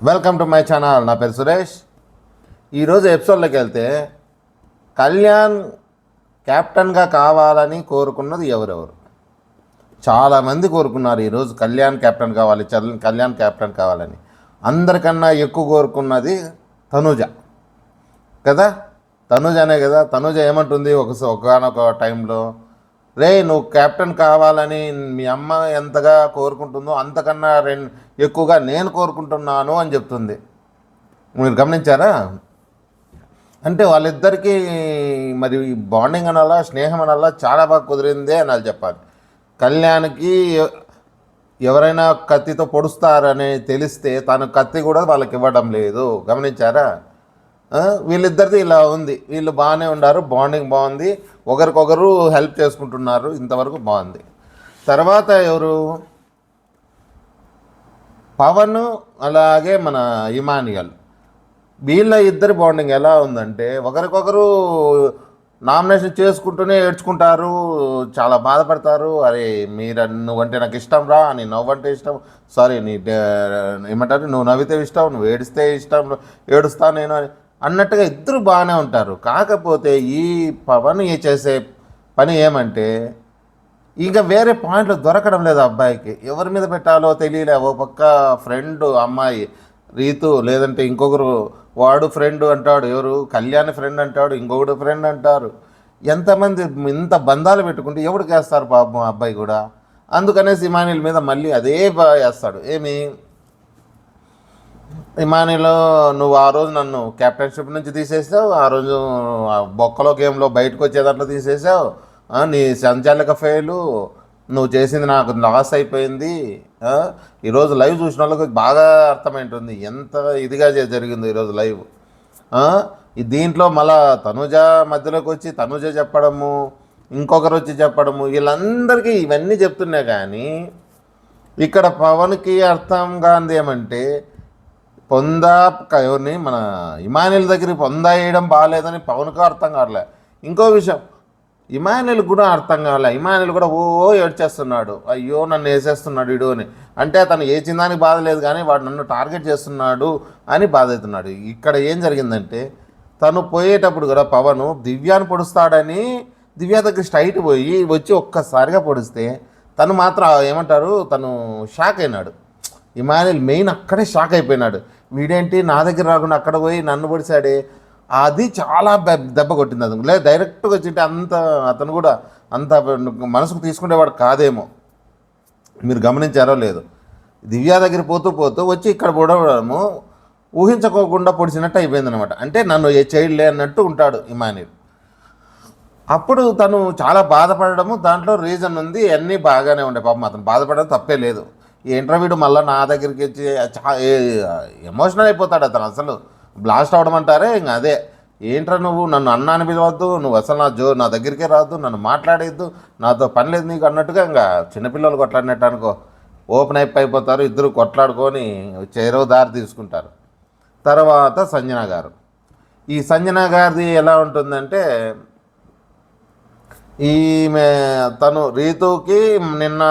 Welcome to my channel. నా పేరు సురేష్. ఈరోజు ఎపిసోడ్లోకి వెళ్తే కళ్యాణ్ క్యాప్టెన్గా కావాలని కోరుకున్నది ఎవరెవరు? చాలామంది కోరుకున్నారు ఈరోజు కళ్యాణ్ క్యాప్టెన్ కావాలి, కళ్యాణ్ క్యాప్టెన్ కావాలని. అందరికన్నా ఎక్కువ కోరుకున్నది తనూజ కదా. తనూజనే కదా. తనూజ ఏమంటుంది ఒకనొక టైంలో, రే నువ్వు క్యాప్టెన్ కావాలని మీ అమ్మ ఎంతగా కోరుకుంటుందో అంతకన్నా ఎక్కువగా నేను కోరుకుంటున్నాను అని చెప్తుంది. మీరు గమనించారా? అంటే వాళ్ళిద్దరికీ మరి బాండింగ్ అనాలా, స్నేహం అనాలా, చాలా బాగా కుదిరిందే అనాలి చెప్పాలి. కళ్యాణ్కి ఎవరైనా కత్తితో పొడుస్తారని తెలిస్తే తను కత్తి కూడా వాళ్ళకి ఇవ్వడం లేదు. గమనించారా? వీళ్ళిద్దరిది ఇలా ఉంది. వీళ్ళు బాగానే ఉన్నారు, బాండింగ్ బాగుంది, ఒకరికొకరు హెల్ప్ చేసుకుంటున్నారు, ఇంతవరకు బాగుంది. తర్వాత ఎవరు? పవన్ అలాగే మన ఇమానియల్. వీళ్ళ ఇద్దరి బాండింగ్ ఎలా ఉందంటే ఒకరికొకరు నామినేషన్ చేసుకుంటూనే ఏడ్చుకుంటారు, చాలా బాధపడతారు. అరే నువ్వంటే నాకు ఇష్టం రా, నీ నవ్వంటే ఇష్టం, సారీ ఏమంటారు, నువ్వు నవ్వితే ఇష్టం, నువ్వు ఏడిస్తే ఇష్టం, ఏడుస్తా నేను అన్నట్టుగా ఇద్దరు బాగానే ఉంటారు. కాకపోతే ఈ పవన్ చేసే పని ఏమంటే ఇంకా వేరే పాయింట్లు దొరకడం లేదు అబ్బాయికి. ఎవరి మీద పెట్టాలో తెలియలే. ఓ పక్క ఫ్రెండ్ అమ్మాయి రీతు, లేదంటే ఇంకొకరు వాడు ఫ్రెండ్ అంటాడు, ఎవరు కళ్యాణ్ ఫ్రెండ్ అంటాడు, ఇంకొకడు ఫ్రెండ్ అంటారు. ఎంతమంది ఇంత బంధాలు పెట్టుకుంటే ఎవరికి వేస్తారు పాపం అబ్బాయి కూడా. అందుకనేసి ఇమానియల్ మీద మళ్ళీ అదే వేస్తాడు. ఏమి ఇమానిలో, నువ్వు ఆ రోజు నన్ను కెప్టెన్షిప్ నుంచి తీసేసావు, ఆ రోజు బొక్కలో గేమ్లో బయటకు వచ్చేదాంట్లో తీసేసావు, నీ సంచాలక ఫెయిలు, నువ్వు చేసింది నాకు లాస్ అయిపోయింది. ఈరోజు లైవ్ చూసిన వాళ్ళకి బాగా అర్థమైంటుంది ఎంత ఇదిగా జరిగింది ఈరోజు లైవ్. దీంట్లో మళ్ళా తనుజ మధ్యలోకి వచ్చి తనుజ చెప్పడము, ఇంకొకరు వచ్చి చెప్పడము, వీళ్ళందరికీ ఇవన్నీ చెప్తున్నా కానీ ఇక్కడ పవన్కి అర్థం కానిది ఏమంటే ఎవరిని మన ఇమానియల్ దగ్గరికి వేయడం బాగాలేదని పవన్కు అర్థం కావట్లే. ఇంకో విషయం, ఇమానియల్ కూడా అర్థం కావట్లే. ఇమానియల్ కూడా ఏడ్చేస్తున్నాడు, అయ్యో నన్ను వేసేస్తున్నాడు ఇడు అని. అంటే అతను ఏచిందానికి బాధ లేదు కానీ వాడు నన్ను టార్గెట్ చేస్తున్నాడు అని బాధ అవుతున్నాడు. ఇక్కడ ఏం జరిగిందంటే తను పోయేటప్పుడు కూడా పవను దివ్యాన్ని పొడుస్తాడని దివ్య దగ్గర స్ట్రైట్ వచ్చి ఒక్కసారిగా పొడిస్తే తను మాత్రం ఏమంటారు, తను షాక్ అయినాడు. ఇమానియల్ మెయిన్ అక్కడే షాక్ అయిపోయినాడు. వీడేంటి నా దగ్గర రాకుండా అక్కడ పోయి నన్ను పొడిచాడే, అది చాలా దెబ్బ కొట్టింది. అది లేదు డైరెక్ట్గా వచ్చింటే అతను కూడా అంత మనసుకు తీసుకునేవాడు కాదేమో. మీరు గమనించారో లేదు, దివ్య దగ్గర పోతూ పోతూ వచ్చి ఇక్కడ పొడవడము ఊహించుకోకుండా పొడిచినట్టు అయిపోయింది అనమాట. అంటే నన్ను చేయలే అన్నట్టు ఉంటాడు ఇమానియల్. అప్పుడు తను చాలా బాధపడము, దాంట్లో రీజన్ ఉంది, అన్నీ బాగానే ఉండే. పాపం అతను బాధపడడం తప్పే లేదు. ఈ ఇంటర్వ్యూ మళ్ళీ నా దగ్గరికి వచ్చి ఎమోషనల్ అయిపోతాడు అతను. అసలు బ్లాస్ట్ అవడం అంటారే ఇంకా అదే. ఏంట్రా నువ్వు నన్ను అన్న అని పిలవద్దు, నువ్వు అసలు నా దగ్గరికే రావద్దు, నన్ను మాట్లాడేద్దు, నాతో పని లేదు నీకు అన్నట్టుగా ఇంకా చిన్నపిల్లలు కొట్లాడినట్టు అనుకో, ఓపెన్ అయిపోతారు. ఇద్దరు కొట్లాడుకొని చెరో దారి తీసుకుంటారు. తర్వాత సంజన గారు. ఈ సంజన గారిది ఎలా ఉంటుందంటే, తను రీతుకి నిన్న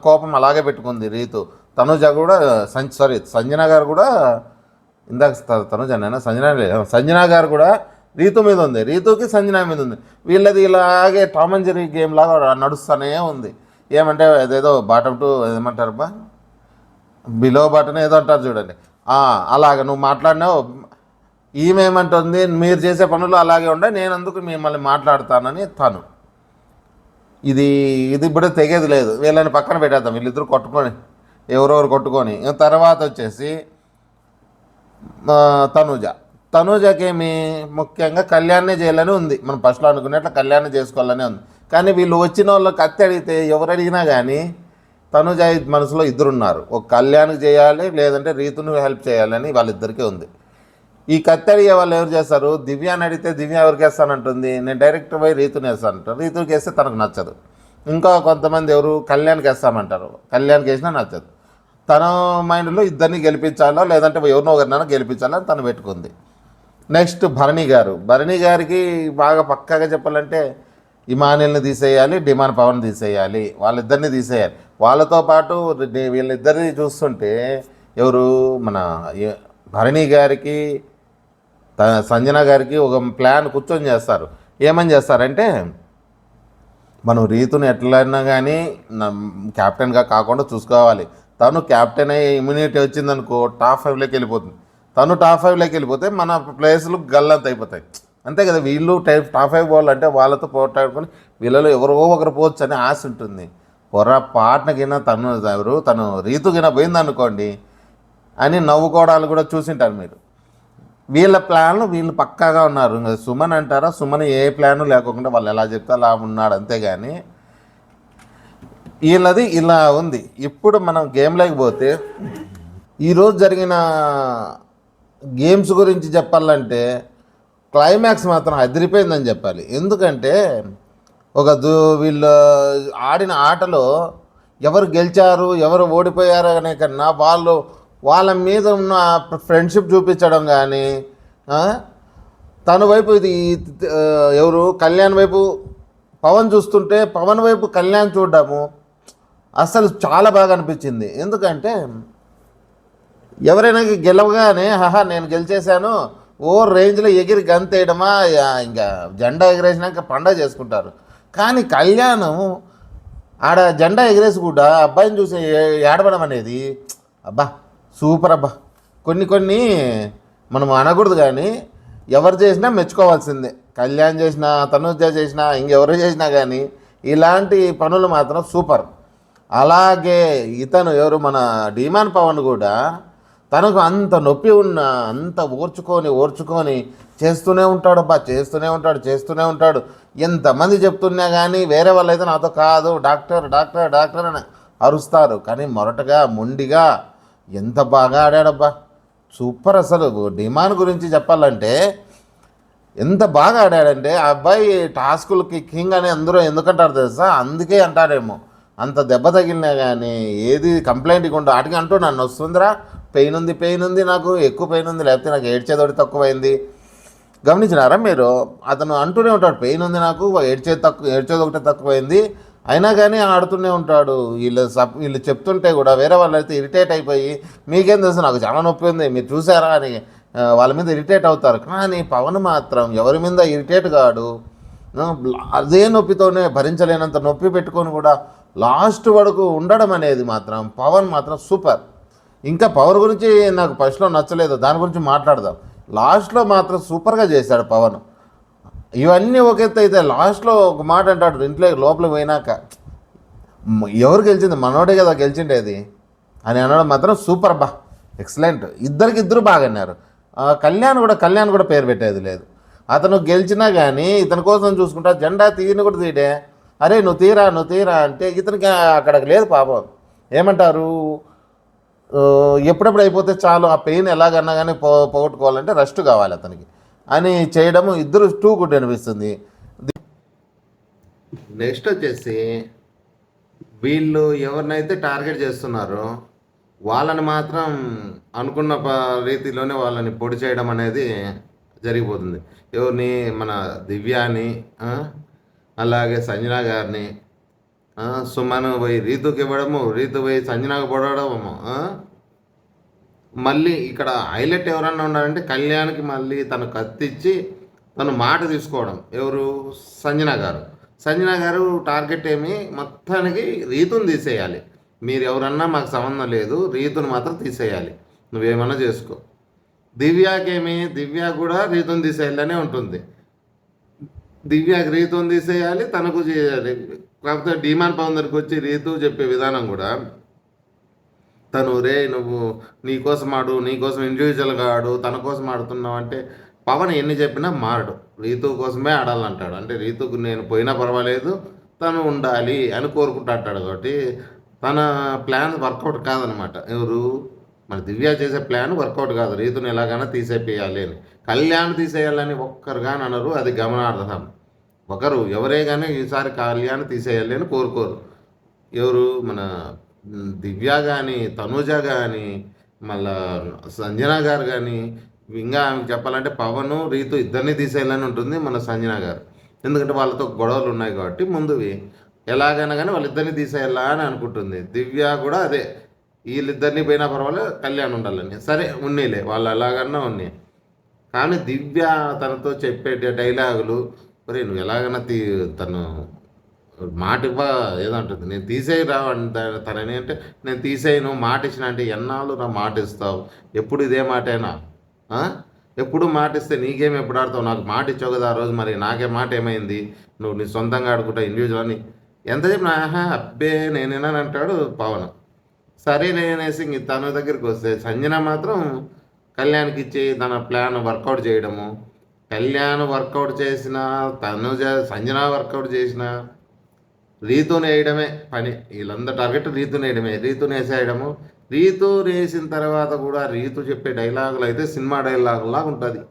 కోపం అలాగే పెట్టుకుంది రీతు. తనుజ కూడా సంజన గారు కూడా ఇందాక తనుజనేనా సంజన గారు కూడా రీతు మీద ఉంది, రీతుకి సంజన మీద ఉంది. వీళ్ళది ఇలాగే టామ్ అండ్ జెర్రీ గేమ్ లాగా నడుస్తూనే ఉంది. ఏమంటే అదేదో బాటమ్ టు ఏమంటారు బా, బిలో బటన్ ఏదో అంటారు చూడండి, అలాగ నువ్వు మాట్లాడినావు. ఈమె ఏమంటుంది, మీరు చేసే పనులు అలాగే ఉండే, నేను అందుకు మిమ్మల్ని మాట్లాడతానని తను. ఇది ఇప్పుడు తెగేది లేదు. వీళ్ళని పక్కన పెట్టేద్దాం, వీళ్ళిద్దరు కొట్టుకొని ఎవరెవరు కొట్టుకొని. తర్వాత వచ్చేసి తనూజకేమి ముఖ్యంగా కళ్యాణ్నే చేయాలని ఉంది. మనం ఫస్ట్లో అనుకునేట్లా కళ్యాణ్నే చేసుకోవాలని ఉంది. కానీ వీళ్ళు వచ్చిన వాళ్ళు కత్తి అడిగితే ఎవరు అడిగినా కానీ తనూజ మనసులో ఇద్దరున్నారు, ఒక కళ్యాణ్కి చేయాలి, లేదంటే రీతును హెల్ప్ చేయాలని వాళ్ళిద్దరికీ ఉంది. ఈ కత్తి అడిగే వాళ్ళు ఎవరు చేస్తారు, దివ్యాని అడిగితే దివ్య ఎవరికి వేస్తానంటుంది, నేను డైరెక్ట్ పోయి రీతుని వేస్తానంటారు, రీతుకి వేస్తే తనకు నచ్చదు. ఇంకా కొంతమంది ఎవరు కళ్యాణ్కి వేస్తామంటారు, కళ్యాణ్కి వేసినా నచ్చదు. తన మైండ్లో ఇద్దరిని గెలిపించాలో లేదంటే ఎవరినో ఒకరినైనా గెలిపించాలని తను పెట్టుకుంది. నెక్స్ట్ భరణి గారికి బాగా పక్కాగా చెప్పాలంటే ఇమానియల్ని తీసేయాలి, డిమాండ్ పవన్ తీసేయాలి, వాళ్ళిద్దరిని తీసేయాలి. వాళ్ళతో పాటు వీళ్ళిద్దరిని చూస్తుంటే ఎవరు మన భరణి గారికి సంజన గారికి ఒక ప్లాన్ కూర్చొని చేస్తారు. ఏమని చేస్తారంటే, మనం రీతుని ఎట్లయినా కానీ క్యాప్టెన్గా కాకుండా చూసుకోవాలి. తను క్యాప్టెన్ అయ్యి ఇమ్యూనిటీ వచ్చిందనుకో టాప్ 5లోకి వెళ్ళిపోతుంది. తను టాప్ 5లోకి వెళ్ళిపోతే మన ప్లేస్లు గల్లంత అయిపోతాయి. అంతే కదా, వీళ్ళు టాప్ 5 పోవాలంటే వాళ్ళతో పోటాడుకొని వీళ్ళలో ఎవరో ఒకరు పోవచ్చు అని ఆశ ఉంటుంది. పొరపాటునకినా తను రీతుకినా పోయిందనుకోండి అని నవ్వుకోవడాలు కూడా చూసింటారు మీరు. వీళ్ళ ప్లాన్లు వీళ్ళు పక్కాగా ఉన్నారు. ఇంకా సుమన్ అంటారా, సుమన్ ఏ ప్లాను లేకుండా వాళ్ళు ఎలా చెప్తే అలా ఉన్నాడు, అంతేగాని వీళ్ళది ఇలా ఉంది. ఇప్పుడు మనం గేమ్లోకి పోతే ఈరోజు జరిగిన గేమ్స్ గురించి చెప్పాలంటే క్లైమాక్స్ మాత్రం అదిరిపోయిందని చెప్పాలి. ఎందుకంటే వీళ్ళు ఆడిన ఆటలో ఎవరు గెలిచారు ఎవరు ఓడిపోయారు అనే కన్నా వాళ్ళ మీద ఉన్న ఫ్రెండ్షిప్ చూపించడం కానీ, తన వైపు ఇది ఎవరు కళ్యాణ్ వైపు పవన్ చూస్తుంటే పవన్ వైపు కళ్యాణ్ చూడడము అసలు చాలా బాగా అనిపించింది. ఎందుకంటే ఎవరైనా గెలవగానే నేను గెలిచేశాను ఓ రేంజ్లో ఎగిరి గంతేయడమా, ఇంకా జెండా ఎగిరేసినాక పండగ చేసుకుంటారు. కానీ కళ్యాణం ఆడ జెండా ఎగిరేసి కూడా అబ్బాయిని చూసి ఏడవడం అనేది అబ్బా సూపర్ అబ్బా. కొన్ని మనం అనకూడదు కానీ ఎవరు చేసినా మెచ్చుకోవాల్సిందే. కళ్యాణ్ చేసినా తనుజ చేసినా ఇంకెవరు చేసినా కానీ ఇలాంటి పనులు మాత్రం సూపర్. అలాగే ఇతను ఎవరు మన డిమాన్ పవన్ కూడా తనకు అంత నొప్పి ఉన్నా అంత ఓర్చుకొని చేస్తూనే ఉంటాడు చేస్తూనే ఉంటాడు. ఎంతమంది చెప్తున్నా కానీ వేరే వాళ్ళు అయితే నాతో కాదు డాక్టర్ అని అరుస్తారు. కానీ మొండిగా ఎంత బాగా ఆడాడబ్బా, సూపర్. అసలు డిమాండ్ గురించి చెప్పాలంటే ఎంత బాగా ఆడాడంటే ఆ అబ్బాయి టాస్కులకి కింగ్ అని అందరూ ఎందుకంటారు తెలుసా, అందుకే అంటారేమో. అంత దెబ్బ తగిలినా కానీ ఏది కంప్లైంట్ ఇవ్వకుండా ఆటికి అంటూ నన్ను వస్తుందిరా పెయిన్ ఉంది నాకు ఎక్కువ పెయిన్ ఉంది, లేకపోతే నాకు ఏడ్చేదొకటి తక్కువైంది. గమనించినారా మీరు, అతను అంటూనే ఉంటాడు పెయిన్ ఉంది నాకు, ఏడ్చేది ఒకటి తక్కువైంది, అయినా కానీ ఆడుతూనే ఉంటాడు. వీళ్ళు చెప్తుంటే కూడా వేరే వాళ్ళు అయితే ఇరిటేట్ అయిపోయి మీకేం తెలుసు నాకు చాలా నొప్పి ఉంది మీరు చూసారా అని వాళ్ళ మీద ఇరిటేట్ అవుతారు. కానీ పవన్ మాత్రం ఎవరి మీద ఇరిటేట్ కాడు, అదే నొప్పితోనే భరించలేనంత నొప్పి పెట్టుకొని కూడా లాస్ట్ వరకు ఉండడం అనేది మాత్రం పవన్ మాత్రం సూపర్. ఇంకా పవన్ గురించి నాకు ఫస్ట్లో నచ్చలేదు, దాని గురించి మాట్లాడదాం. లాస్ట్లో మాత్రం సూపర్గా చేశాడు పవన్. ఇవన్నీ ఒక ఎత్తు అయితే లాస్ట్లో ఒక మాట అంటాడు ఇంట్లో లోపలికి పోయినాక, ఎవరు గెలిచింది మనోడే కదా గెలిచిండేది అని అనడం మాత్రం సూపర్ బా, ఎక్సలెంట్. ఇద్దరు బాగా అన్నారు. కళ్యాణ్ కూడా పేరు పెట్టేది లేదు. అతను గెలిచినా కానీ ఇతని కోసం చూసుకుంటా జెండా తీయని కూడా తీయడే, అరే నువ్వు తీరా అంటే ఇతనికి అక్కడికి లేదు పాపం. ఏమంటారు, ఎప్పుడెప్పుడు అయిపోతే చాలు ఆ పెయిన్ ఎలాగన్నా కానీ పోగొట్టుకోవాలంటే రెస్ట్ కావాలి అతనికి అని చేయడము ఇద్దరు టూ గుడ్ అనిపిస్తుంది. నెక్స్ట్ వచ్చేసి వీళ్ళు ఎవరినైతే టార్గెట్ చేస్తున్నారో వాళ్ళని మాత్రం అనుకున్న రీతిలోనే వాళ్ళని పొడి చేయడం అనేది జరిగిపోతుంది. ఎవరిని, మన దివ్యాని, అలాగే సంజన గారిని, సుమన్ పోయి రీతుకి ఇవ్వడము, రీతు పోయి సంజనకు పొడవడము. మళ్ళీ ఇక్కడ హైలైట్ ఎవరన్నా ఉన్నారంటే కళ్యాణ్కి మళ్ళీ తను కత్తిచ్చి తను మాట తీసుకోవడం. ఎవరు, సంజన గారు టార్గెట్ ఏమి మొత్తానికి రీతుని తీసేయాలి, మీరు ఎవరన్నా మాకు సంబంధం లేదు, రీతుని మాత్రం తీసేయాలి, నువ్వేమన్నా చేసుకో. దివ్య కూడా రీతుని తీసేయాలనే ఉంటుంది. దివ్యాకి రీతుని తీసేయాలి, తనకు చేయాలి. కాకపోతే డిమాండ్ పవన్ దగ్గరికి వచ్చి రీతు చెప్పే విధానం కూడా తను నువ్వు నీకోసం ఇండివిజువల్గా ఆడు, తన కోసం ఆడుతున్నావు అంటే పవన్ ఎన్ని చెప్పినా మారడు, రీతు కోసమే ఆడాలంటాడు. అంటే రీతుకు నేను పోయినా పర్వాలేదు తను ఉండాలి అని కోరుకుంటాడు. కాబట్టి తన ప్లాన్ వర్కౌట్ కాదనమాట. ఎవరు, మన దివ్య చేసే ప్లాన్ వర్కౌట్ కాదు, రీతుని ఎలాగైనా తీసేయాలి అని. కళ్యాణ్ తీసేయాలని ఒక్కరు కానీ అనరు, అది గమనార్థం. ఎవరే కానీ ఈసారి కళ్యాణ్ తీసేయాలి అని కోరుకోరు. ఎవరు, మన దివ్య కానీ తనూజ కానీ మళ్ళా సంజన గారు కానీ, ఇంకా ఆమెకు చెప్పాలంటే పవన్ రీతు ఇద్దరిని తీసేయాలని ఉంటుంది మన సంజన గారు. ఎందుకంటే వాళ్ళతో గొడవలు ఉన్నాయి కాబట్టి ముందువి ఎలాగైనా కానీ వాళ్ళిద్దరిని తీసేయాలా అని అనుకుంటుంది. దివ్య కూడా అదే, వీళ్ళిద్దరిని పోయినా పర్వాలేదు, కళ్యాణ్ ఉండాలని. సరే ఉన్నీలే, వాళ్ళు ఎలాగన్నా ఉన్నాయి. కానీ దివ్య తనతో చెప్పే డైలాగులు, మరి నువ్వు ఎలాగన్నా తను మాట ఏదంటుంది, నేను తీసేయి రా తనని అంటే, నేను తీసేయను మాట ఇచ్చిన అంటే, ఎన్నాళ్ళు నా మాట ఇస్తావు, ఎప్పుడు ఇదే మాటేనా? ఎప్పుడు మాట ఇస్తే నీకేం ఎప్పుడు ఆడతావు, నాకు మాట ఇచ్చావు కదా ఆ రోజు, మరి నాకే మాట ఏమైంది, నువ్వు నీ సొంతంగా ఆడుకుంటా ఇండివిజువల్ అని ఎంత చెప్పిన అబ్బే నేనేనని అంటాడు పవన్. సరే నేనేసి తన దగ్గరికి వస్తే సంజన మాత్రం కళ్యాణ్కి ఇచ్చి తన ప్లాన్ వర్కౌట్ చేయడము, కళ్యాణ్ వర్కౌట్ చేసిన, సంజన వర్కౌట్ చేసిన, రీతుని వేయడమే పని. వీళ్ళందరూ టార్గెట్ రీతుని వేయడమే, రీతుని వేసేయడము. రీతు వేసిన తర్వాత కూడా రీతు చెప్పే డైలాగులు అయితే సినిమా డైలాగులాగా ఉంటుంది.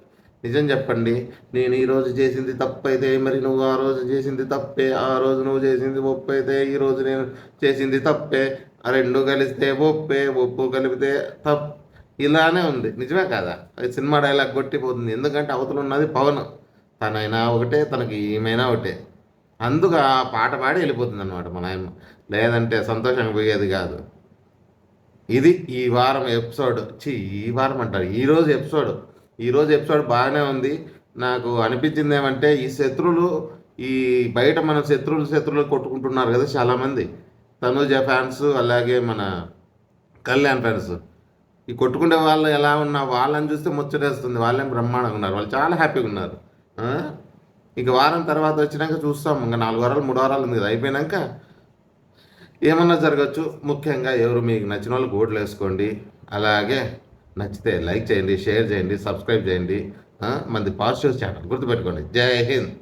నిజం చెప్పండి, నేను ఈరోజు చేసింది తప్పు అయితే మరి నువ్వు ఆ రోజు చేసింది తప్పే, ఆ రోజు నువ్వు చేసింది ఒప్పు అయితే ఈరోజు నేను చేసింది తప్పే, ఆ రెండు కలిస్తే ఒప్పే, ఒప్పు కలిపితే తప్పు, ఇలానే ఉంది. నిజమే కాదా? అది సినిమా డైలాగ్ కొట్టిపోతుంది. ఎందుకంటే అవతల ఉన్నది పవన్, తనైనా ఒకటే, తనకి ఏమైనా ఒకటే. అందుకు ఆ పాట పాడి వెళ్ళిపోతుంది అనమాట మన ఆయమ్మ. లేదంటే సంతోషంగా పోయేది కాదు. ఇది ఈ వారం ఎపిసోడ్. ఈ వారం అంటారు, ఈరోజు ఎపిసోడ్ బాగానే ఉంది. నాకు అనిపించింది ఏమంటే, ఈ శత్రువులు, ఈ బయట మన శత్రువులు కొట్టుకుంటున్నారు కదా చాలామంది, తనుజ ఫ్యాన్స్ అలాగే మన కళ్యాణ్ ఫ్యాన్స్. ఈ కొట్టుకునే వాళ్ళు ఎలా ఉన్నా వాళ్ళని చూస్తే ముచ్చటేస్తుంది. వాళ్ళేం బ్రహ్మాండంగా ఉన్నారు, వాళ్ళు చాలా హ్యాపీగా ఉన్నారు. ఇక వారం తర్వాత వచ్చినాక చూస్తాం. ఇంకా 4 వారాలు 3 వారాలు ఉంది కదా, అయిపోయినాక ఏమన్నా జరగచ్చు. ముఖ్యంగా ఎవరు మీకు నచ్చిన వాళ్ళు ఓట్లు వేసుకోండి. అలాగే నచ్చితే లైక్ చేయండి, షేర్ చేయండి, సబ్స్క్రైబ్ చేయండి. మంది పాజిటివ్ ఛానల్ గుర్తుపెట్టుకోండి. జై హింద్.